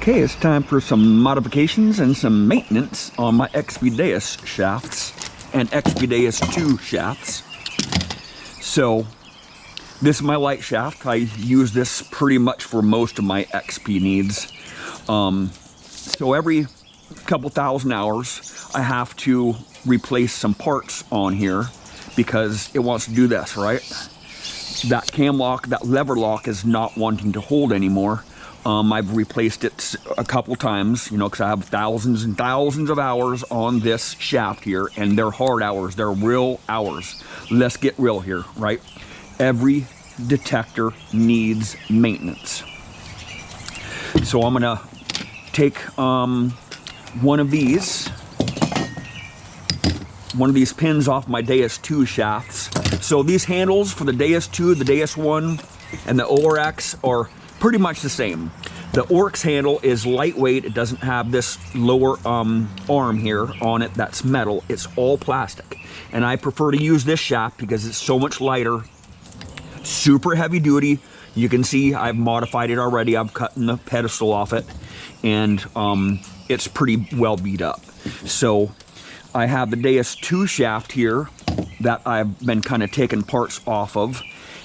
Okay, it's time for some modifications and some maintenance on my XP Deus shafts and XP Deus 2 shafts. So, this is my light shaft. I use this pretty much for most of my XP needs. So every couple thousand hours, I have to replace some parts on here because it wants to do this, right? That cam lock, that lever lock is not wanting to hold anymore. I've replaced it a couple times, you know, because I have thousands and thousands of hours on this shaft here, and they're hard hours, they're real hours. Let's get real here, right? Every detector needs maintenance. So I'm gonna take one of these pins off my Deus 2 shafts. So these handles for the Deus 2, the Deus 1, and the ORX are pretty much the same. The ORX handle is lightweight. It doesn't have this lower arm here on it that's metal. It's all plastic. And I prefer to use this shaft because it's so much lighter, super heavy duty. You can see I've modified it already. I've cut the pedestal off it, and it's pretty well beat up. So I have the Deus 2 shaft here that I've been kind of taking parts off of.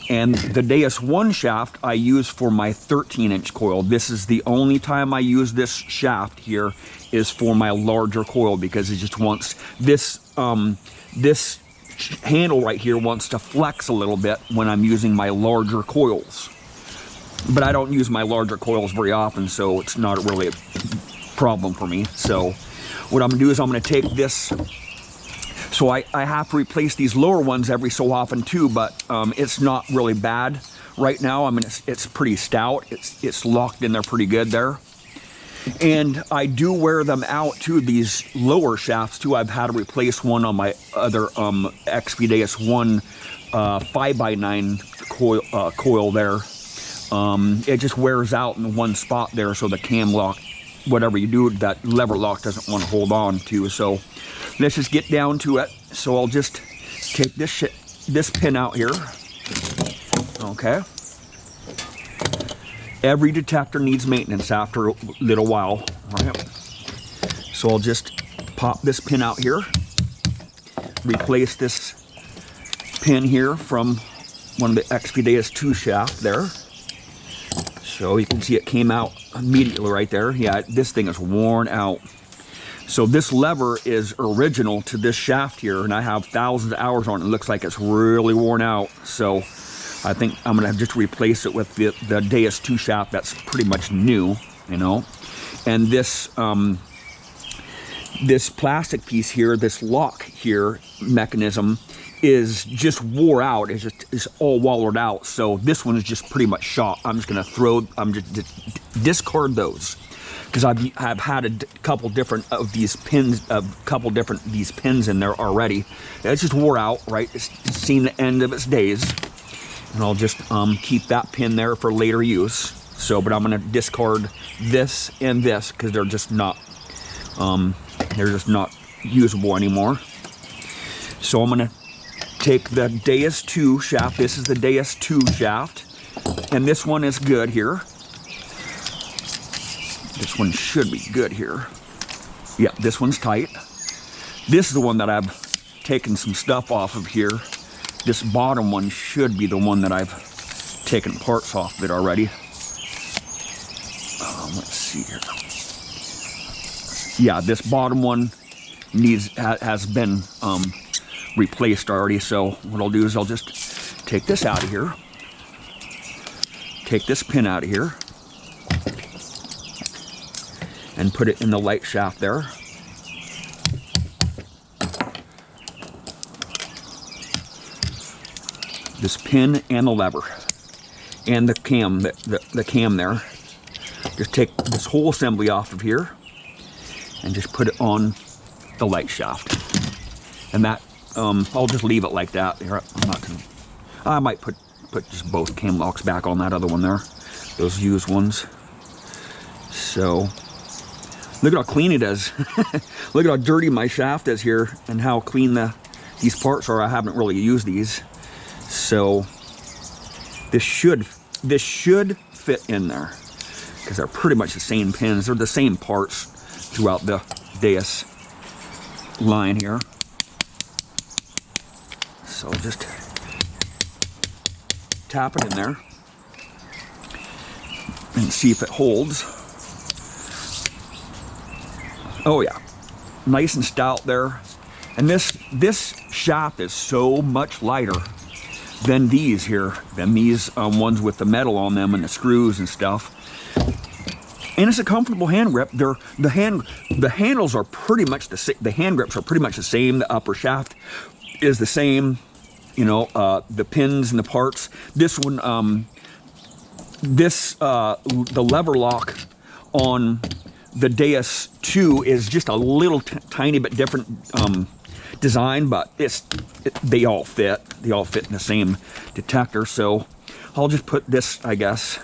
And the Deus 1 shaft I use for my 13-inch coil. This is the only time I use this shaft here is for my larger coil, because it just wants this, this handle right here wants to flex a little bit when I'm using my larger coils. But I don't use my larger coils very often, so it's not really a problem for me. So what I'm gonna do is I'm gonna take this. So I have to replace these lower ones every so often too, but it's not really bad right now. I mean, it's pretty stout. It's locked in there pretty good there. And I do wear them out too, these lower shafts too. I've had to replace one on my other XP Deus 1 5x9 coil there. It just wears out in one spot there, so the cam lock, whatever you do, that lever lock doesn't want to hold on to. So let's just get down to it. So I'll just take this pin out here. Okay. Every detector needs maintenance after a little while, right? So I'll just pop this pin out here, replace this pin here from one of the XP Deus 2 shaft there. So you can see it came out immediately right there. Yeah, this thing is worn out. So this lever is original to this shaft here, and I have thousands of hours on it. It looks like it's really worn out. So I think I'm gonna just replace it with the Deus 2 shaft that's pretty much new, you know. And this this plastic piece here, this lock here mechanism, is just wore out. It's all wallowed out. So this one is just pretty much shot. I'm just gonna discard those, because I've had a couple different of these pins, these pins in there already. It's just wore out, right? It's seen the end of its days, and I'll just keep that pin there for later use. So, but I'm gonna discard this and this because they're just not usable anymore. So I'm gonna take the Deus 2 shaft. This is the Deus 2 shaft, and this one is good here. This one should be good here. Yeah, this one's tight. This is the one that I've taken some stuff off of here. This bottom one should be the one that I've taken parts off of it already. Let's see here. Yeah, this bottom one has been replaced already. So what I'll do is I'll just take this out of here, take this pin out of here, and put it in the light shaft there. This pin and the lever and the cam, the cam there. Just take this whole assembly off of here and just put it on the light shaft. And that I'll just leave it like that. Here, I'm not gonna. I might put just both cam locks back on that other one there, those used ones. So look at how clean it is. Look at how dirty my shaft is here, and how clean these parts are. I haven't really used these, so this should fit in there. because they're pretty much the same pins. They're the same parts throughout the Deus line here. So just tap it in there and see if it holds. Oh yeah, nice and stout there. And this shaft is so much lighter than these here, than these ones with the metal on them and the screws and stuff. And it's a comfortable hand grip. The handles are pretty much the same. The hand grips are pretty much the same. The upper shaft is the same. You know, the pins and the parts. This one, the lever lock on the Deus 2 is just a little tiny bit different design, but they all fit. They all fit in the same detector. So I'll just put this, I guess,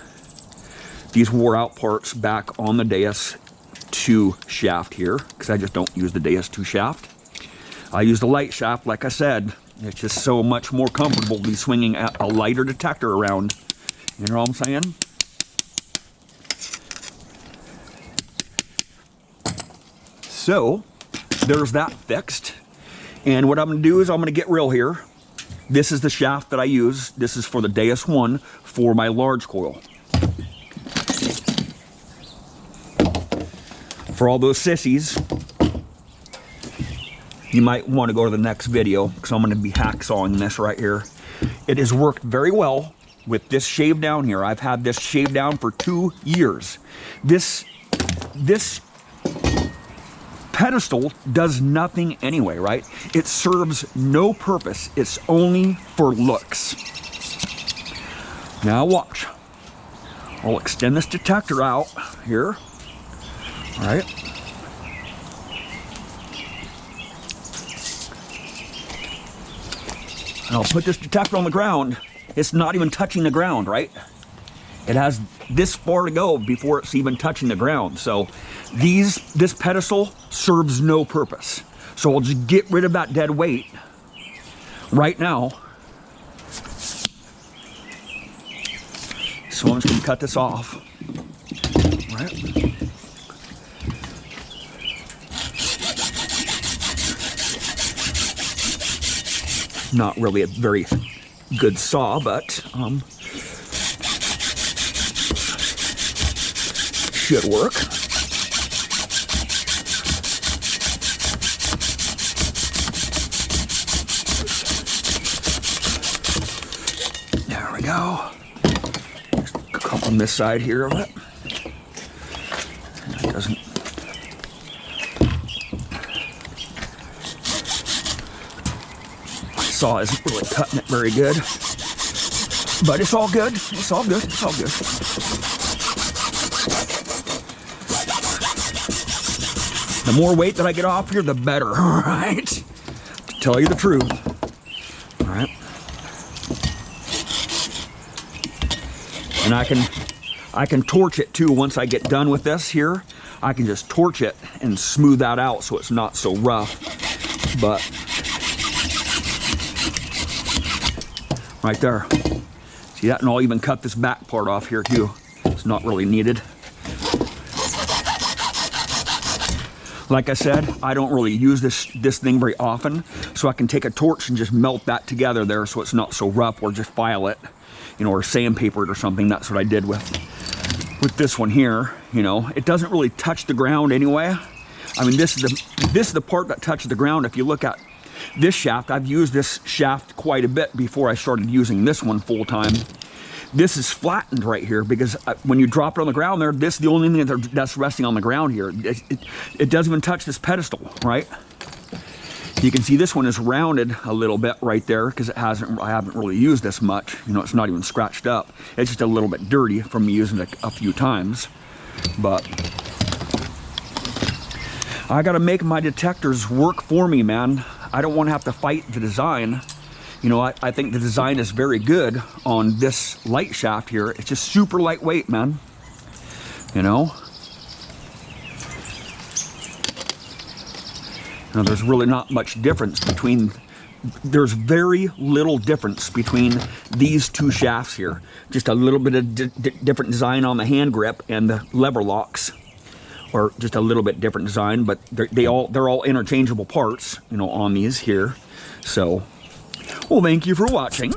these wore out parts back on the Deus 2 shaft here, because I just don't use the Deus 2 shaft. I use the light shaft, like I said. It's just so much more comfortable to be swinging a lighter detector around. You know what I'm saying? So there's that fixed. And what I'm going to do is I'm going to get real here. This is the shaft that I use. This is for the Deus 1 for my large coil. For all those sissies, you might want to go to the next video, because I'm going to be hacksawing this right here. It has worked very well with this shave down here. I've had this shaved down for 2 years. This pedestal does nothing anyway, right? It serves no purpose. It's only for looks. Now watch. I'll extend this detector out here. All right. And I'll put this detector on the ground. It's not even touching the ground, right? It has this far to go before it's even touching the ground. So this pedestal serves no purpose. So I'll just get rid of that dead weight right now. So I'm just gonna cut this off. All right. Not really a very good saw, but should work. There we go. Just a couple on this side here of it. It doesn't. Saw isn't really cutting it very good, but it's all good. It's all good. It's all good. The more weight that I get off here, the better. All right, to tell you the truth. All right, and I can torch it too. Once I get done with this here, I can just torch it and smooth that out so it's not so rough. But right there. See that? And I'll even cut this back part off here too. It's not really needed. Like I said, I don't really use this thing very often, so I can take a torch and just melt that together there so it's not so rough, or just file it, you know, or sandpaper it or something. That's what I did with this one here. You know, it doesn't really touch the ground anyway. I mean, this is the part that touches the ground. If you look at this shaft, I've used this shaft quite a bit before I started using this one full time. This is flattened right here because when you drop it on the ground there, this is the only thing that's resting on the ground here. It doesn't even touch this pedestal, right? You can see this one is rounded a little bit right there because I haven't really used this much. You know, it's not even scratched up. It's just a little bit dirty from me using it a few times. But I gotta make my detectors work for me, man. I don't want to have to fight the design. You know, I think the design is very good on this light shaft here. It's just super lightweight, man. You know? Now, there's really not much difference between there's very little difference between these two shafts here. Just a little bit of different design on the hand grip and the lever locks, or just a little bit different design, but they're all interchangeable parts, you know, on these here. So, well, thank you for watching.